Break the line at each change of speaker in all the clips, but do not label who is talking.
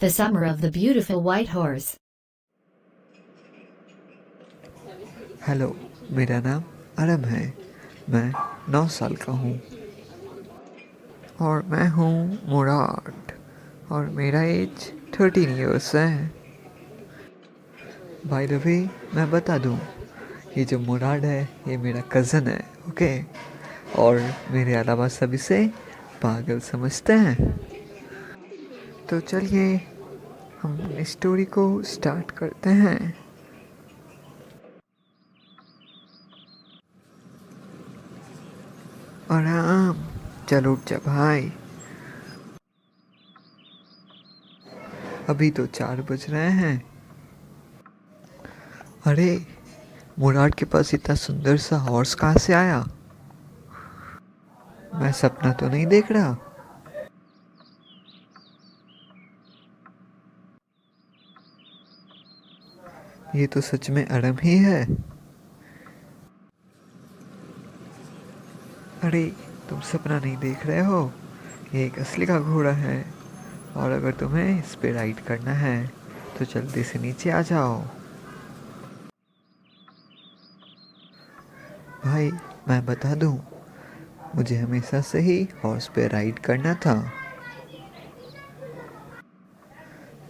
The Summer of the Beautiful White Horse.
Hello, मेरा नाम आरम है। मैं 9 साल का हूँ और मैं हूँ मुराद और मेरा एज 13 इयर्स है। बाय द वे, मैं बता दूँ, ये जो मुराद है ये मेरा कज़न है, ओके। और मेरे अलावा सभी से पागल समझते हैं। तो चलिए हम स्टोरी को स्टार्ट करते हैं। आराम, चलो उठ जा भाई। अभी तो 4 बज रहे हैं। अरे, मुराद के पास इतना सुंदर सा हॉर्स कहाँ से आया? मैं सपना तो नहीं देख रहा? ये तो सच में अरम ही है। अरे, तुम सपना नहीं देख रहे हो, ये एक असली का घोड़ा है। और अगर तुम्हें इस पे राइड करना है तो जल्दी से नीचे आ जाओ। भाई, मैं बता दूं, मुझे हमेशा से ही हॉर्स पे राइड करना था,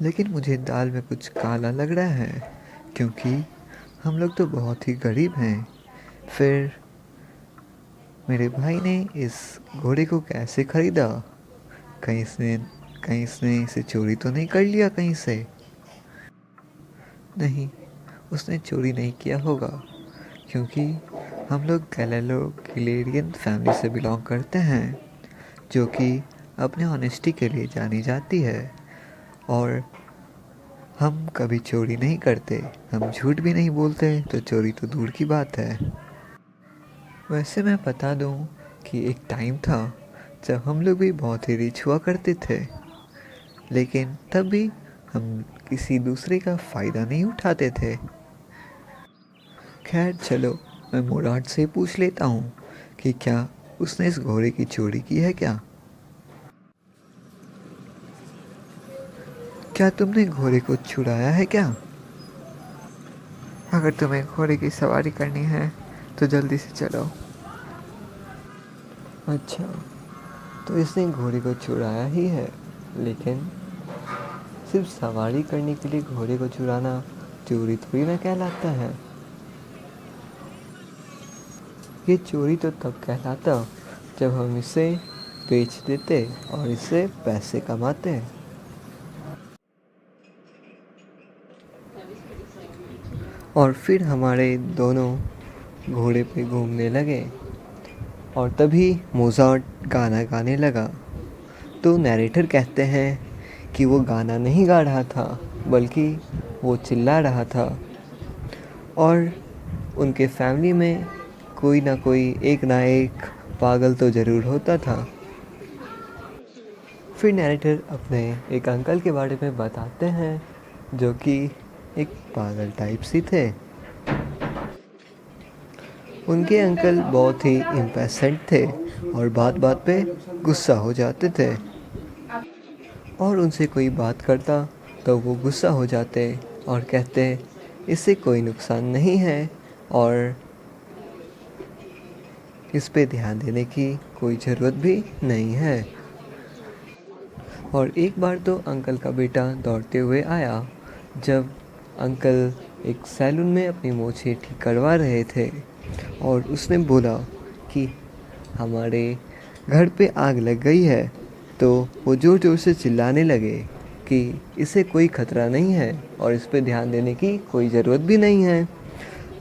लेकिन मुझे दाल में कुछ काला लग रहा है, क्योंकि हम लोग तो बहुत ही गरीब हैं। फिर मेरे भाई ने इस घोड़े को कैसे खरीदा? कहीं इसने इसे चोरी तो नहीं कर लिया कहीं से? नहीं, उसने चोरी नहीं किया होगा, क्योंकि हम लोग गैलेलो गिलेरियन फैमिली से बिलोंग करते हैं, जो कि अपने ऑनेस्टी के लिए जानी जाती है। और हम कभी चोरी नहीं करते, हम झूठ भी नहीं बोलते, तो चोरी तो दूर की बात है। वैसे मैं बता दूं कि एक टाइम था जब हम लोग भी बहुत ही रिच हुआ करते थे, लेकिन तब भी हम किसी दूसरे का फ़ायदा नहीं उठाते थे। खैर चलो, मैं मुराद से पूछ लेता हूँ कि क्या उसने इस घोड़े की चोरी की है क्या? क्या तुमने घोड़े को छुड़ाया है क्या? अगर तुम्हें घोड़े की सवारी करनी है तो जल्दी से चलो। अच्छा, तो इसने घोड़े को छुड़ाया ही है, लेकिन सिर्फ सवारी करने के लिए घोड़े को चुराना चोरी थोड़ी ना कहलाता है। ये चोरी तो तब कहलाता जब हम इसे बेच देते और इससे पैसे कमाते। और फिर हमारे दोनों घोड़े पे घूमने लगे और तभी मोज़ार्ट गाना गाने लगा। तो नैरेटर कहते हैं कि वो गाना नहीं गा रहा था, बल्कि वो चिल्ला रहा था। और उनके फैमिली में कोई ना एक पागल तो ज़रूर होता था। फिर नैरेटर अपने एक अंकल के बारे में बताते हैं, जो कि एक पागल टाइप सी थे। उनके अंकल बहुत ही इम्पेशेंट थे और बात बात पे गुस्सा हो जाते थे, और उनसे कोई बात करता तो वो गुस्सा हो जाते और कहते इससे कोई नुकसान नहीं है और इस पे ध्यान देने की कोई ज़रूरत भी नहीं है। और एक बार तो अंकल का बेटा दौड़ते हुए आया, जब अंकल एक सैलून में अपनी मूछें ठीक करवा रहे थे, और उसने बोला कि हमारे घर पे आग लग गई है। तो वो ज़ोर ज़ोर से चिल्लाने लगे कि इसे कोई ख़तरा नहीं है और इस पे ध्यान देने की कोई ज़रूरत भी नहीं है।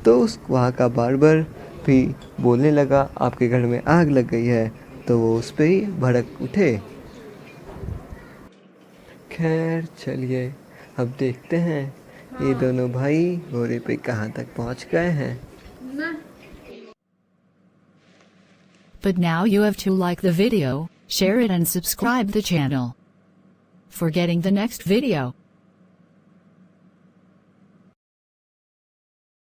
तो उस वहाँ का बार्बर भी बोलने लगा आपके घर में आग लग गई है, तो वो उस पे ही भड़क उठे। खैर चलिए, अब देखते हैं ये दोनों भाई घोड़े पे कहाँ तक पहुँच गए हैं।
But now you have to like the video, share it and subscribe the channel for getting the next video.